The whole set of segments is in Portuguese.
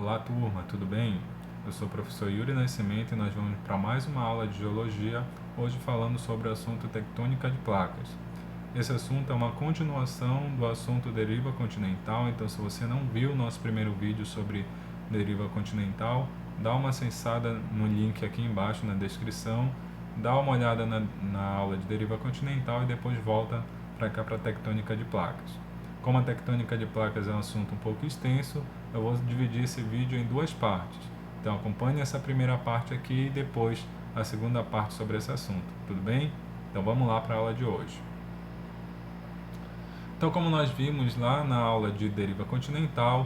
Olá turma, tudo bem? Eu sou o professor Yuri Nascimento e nós vamos para mais uma aula de Geologia, hoje falando sobre o assunto tectônica de placas. Esse assunto é uma continuação do assunto deriva continental, então se você não viu o nosso primeiro vídeo sobre deriva continental, dá uma acessada no link aqui embaixo na descrição, dá uma olhada na aula de deriva continental e depois volta para cá para a tectônica de placas. Como a tectônica de placas é um assunto um pouco extenso, eu vou dividir esse vídeo em duas partes. Então acompanhe essa primeira parte aqui e depois a segunda parte sobre esse assunto, tudo bem? Então vamos lá para a aula de hoje. Então, como nós vimos lá na aula de deriva continental,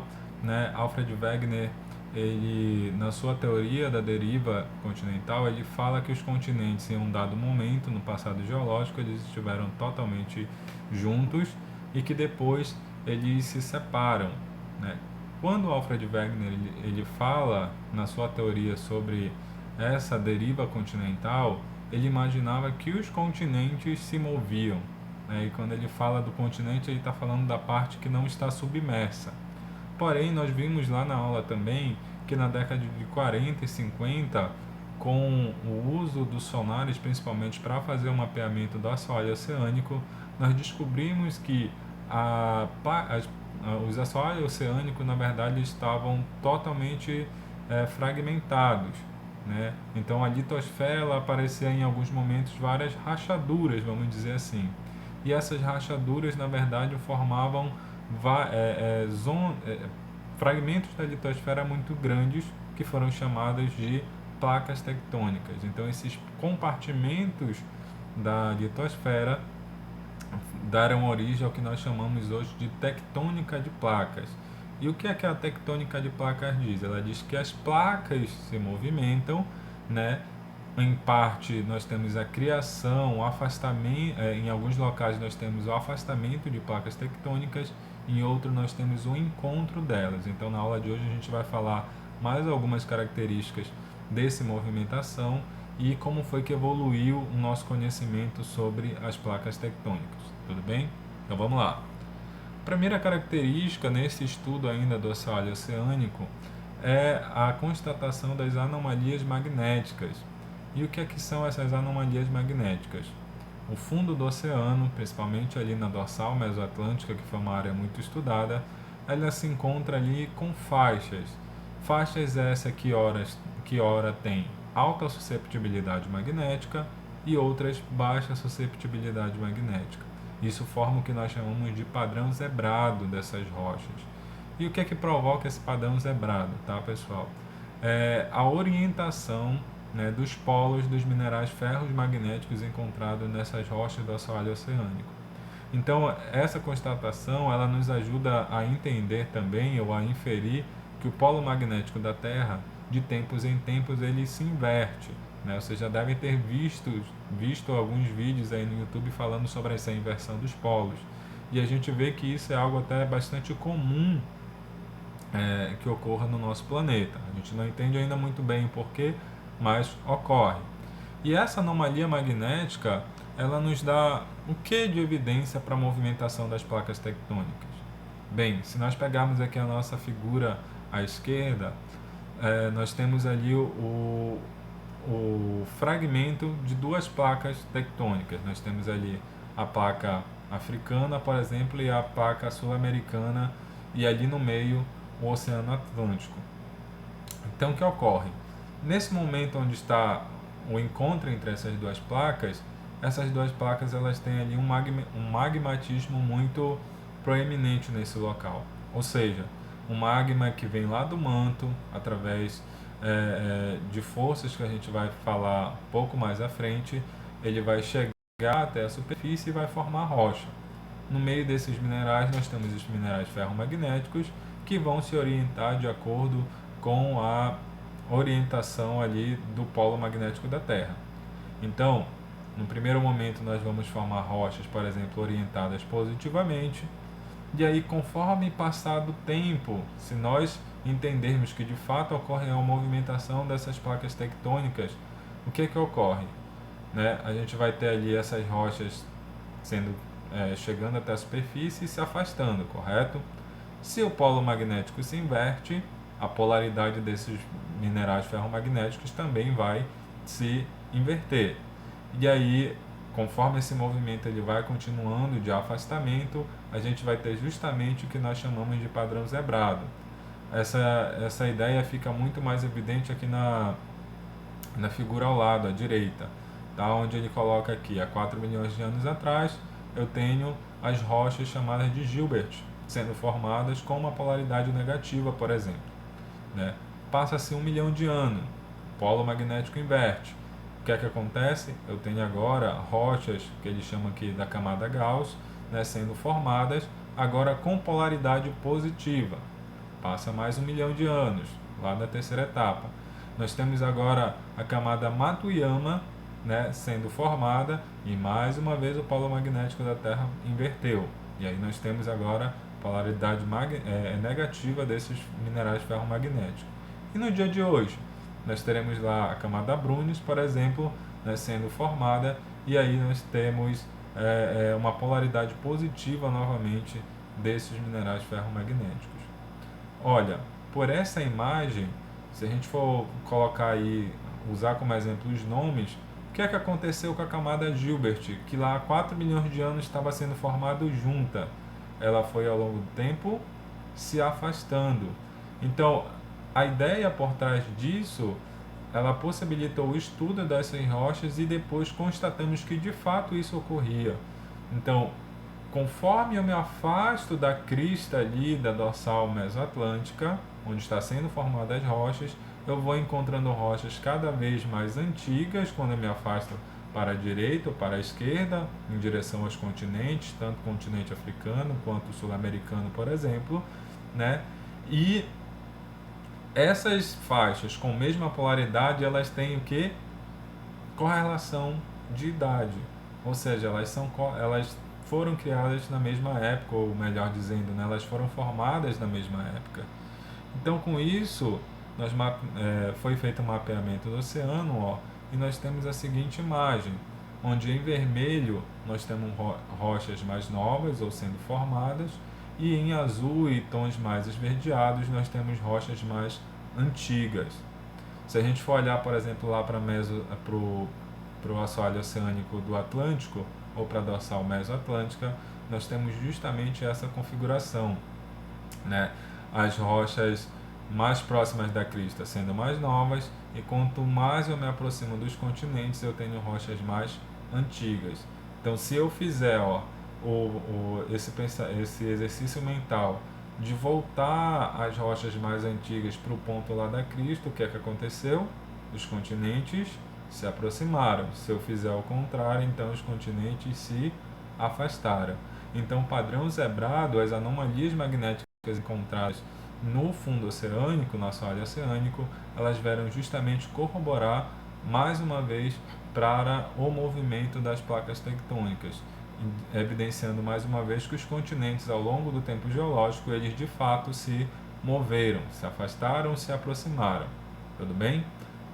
Alfred Wegener, ele, na sua teoria da deriva continental, ele fala que os continentes em um dado momento, no passado geológico, eles estiveram totalmente juntos e que depois eles se separam, né? Quando Alfred Wegener ele fala na sua teoria sobre essa deriva continental, ele imaginava que os continentes se moviam, né? E quando ele fala do continente, ele está falando da parte que não está submersa. Porém, nós vimos lá na aula também que na década de 40 e 50, com o uso dos sonares, principalmente para fazer o mapeamento do assoalho oceânico, nós descobrimos que os assoalhos oceânicos, na verdade, estavam totalmente fragmentados, né? Então, a litosfera ela aparecia em alguns momentos várias rachaduras, vamos dizer assim. E essas rachaduras, na verdade, formavam fragmentos da litosfera muito grandes que foram chamados de placas tectônicas. Então, esses compartimentos da litosfera deram origem ao que nós chamamos hoje de tectônica de placas. E o que é que a tectônica de placas diz? Ela diz que as placas se movimentam, né? Em parte nós temos a criação, o afastamento, em alguns locais nós temos o afastamento de placas tectônicas, em outros nós temos o encontro delas. Então na aula de hoje a gente vai falar mais algumas características dessa movimentação e como foi que evoluiu o nosso conhecimento sobre as placas tectônicas. Tudo bem? Então vamos lá. A primeira característica nesse estudo ainda do assoalho oceânico é a constatação das anomalias magnéticas. E o que é que são essas anomalias magnéticas? O fundo do oceano, principalmente ali na dorsal mesoatlântica, que foi uma área muito estudada, ela se encontra ali com faixas. Faixas essa que ora tem alta susceptibilidade magnética e outras baixa susceptibilidade magnética. Isso forma o que nós chamamos de padrão zebrado dessas rochas. E o que é que provoca esse padrão zebrado, tá, pessoal? A orientação, né, dos polos dos minerais ferros magnéticos encontrados nessas rochas do assoalho oceânico. Então, essa constatação ela nos ajuda a entender também ou a inferir que o polo magnético da Terra, de tempos em tempos, ele se inverte, né? Vocês já devem ter visto alguns vídeos aí no YouTube falando sobre essa inversão dos polos. E a gente vê que isso é algo até bastante comum que ocorra no nosso planeta. A gente não entende ainda muito bem o porquê, mas ocorre. E essa anomalia magnética, ela nos dá o que de evidência para a movimentação das placas tectônicas? Bem, se nós pegarmos aqui a nossa figura à esquerda, nós temos ali o fragmento de duas placas tectônicas. Nós temos ali a placa africana, por exemplo, e a placa sul-americana, e ali no meio o Oceano Atlântico. Então, o que ocorre? Nesse momento onde está o encontro entre essas duas placas elas têm ali um magmatismo muito proeminente nesse local. Ou seja, um magma que vem lá do manto, através de forças que a gente vai falar um pouco mais à frente, ele vai chegar até a superfície e vai formar rocha. No meio desses minerais nós temos os minerais ferromagnéticos que vão se orientar de acordo com a orientação ali do polo magnético da Terra. Então, no primeiro momento nós vamos formar rochas, por exemplo, orientadas positivamente, e aí conforme passar do tempo, se nós entendermos que de fato ocorre uma movimentação dessas placas tectônicas, o que ocorre? A gente vai ter ali essas rochas chegando até a superfície e se afastando, correto? Se o polo magnético se inverte, a polaridade desses minerais ferromagnéticos também vai se inverter. E aí, conforme esse movimento ele vai continuando de afastamento, a gente vai ter justamente o que nós chamamos de padrão zebrado. Essa ideia fica muito mais evidente aqui na figura ao lado, à direita, tá? Onde ele coloca aqui, há 4 milhões de anos atrás, eu tenho as rochas chamadas de Gilbert, sendo formadas com uma polaridade negativa, por exemplo. Né? Passa-se 1 milhão de anos, polo magnético inverte. O que é que acontece? Eu tenho agora rochas, que eles chamam aqui da camada Gauss, né, sendo formadas agora com polaridade positiva. Passa mais 1 milhão de anos, lá na terceira etapa. Nós temos agora a camada Matuyama, né, sendo formada, e mais uma vez o polo magnético da Terra inverteu. E aí nós temos agora polaridade negativa desses minerais ferromagnéticos. E no dia de hoje, nós teremos lá a camada Brunis, por exemplo, né, sendo formada, e aí nós temos uma polaridade positiva novamente desses minerais ferromagnéticos. Olha, por essa imagem, se a gente for colocar aí, usar como exemplo os nomes, o que é que aconteceu com a camada Gilbert, que lá há 4 milhões de anos estava sendo formada junta? Ela foi ao longo do tempo se afastando. Então, a ideia por trás disso, ela possibilitou o estudo dessas rochas e depois constatamos que de fato isso ocorria. Então, conforme eu me afasto da crista ali da dorsal mesoatlântica, onde está sendo formadas as rochas, eu vou encontrando rochas cada vez mais antigas quando eu me afasto para a direita ou para a esquerda, em direção aos continentes, tanto o continente africano quanto o sul-americano, por exemplo, né? E essas faixas com mesma polaridade, elas têm o que? Correlação de idade, ou seja, elas foram criadas na mesma época, ou melhor dizendo, né, elas foram formadas na mesma época. Então, com isso, foi feito um mapeamento do oceano, ó, e nós temos a seguinte imagem, onde em vermelho nós temos rochas mais novas ou sendo formadas, e em azul e tons mais esverdeados nós temos rochas mais antigas. Se a gente for olhar, por exemplo, lá para o assoalho oceânico do Atlântico, ou para a dorsal mesoatlântica, nós temos justamente essa configuração, né? As rochas mais próximas da crista sendo mais novas, e quanto mais eu me aproximo dos continentes, eu tenho rochas mais antigas. Então, se eu fizer esse exercício mental de voltar as rochas mais antigas para o ponto lá da crista, o que é que aconteceu? Os continentes se aproximaram. Se eu fizer o contrário, então os continentes se afastaram. Então, padrão zebrado, as anomalias magnéticas encontradas no fundo oceânico, no assoalho oceânico, elas vieram justamente corroborar mais uma vez para o movimento das placas tectônicas, evidenciando mais uma vez que os continentes ao longo do tempo geológico, eles de fato se moveram, se afastaram, se aproximaram. Tudo bem?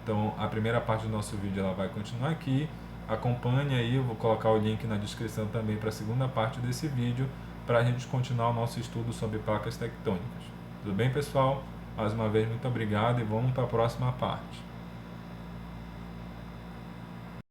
Então, a primeira parte do nosso vídeo ela vai continuar aqui. Acompanhe aí, eu vou colocar o link na descrição também para a segunda parte desse vídeo, para a gente continuar o nosso estudo sobre placas tectônicas. Tudo bem, pessoal? Mais uma vez, muito obrigado e vamos para a próxima parte.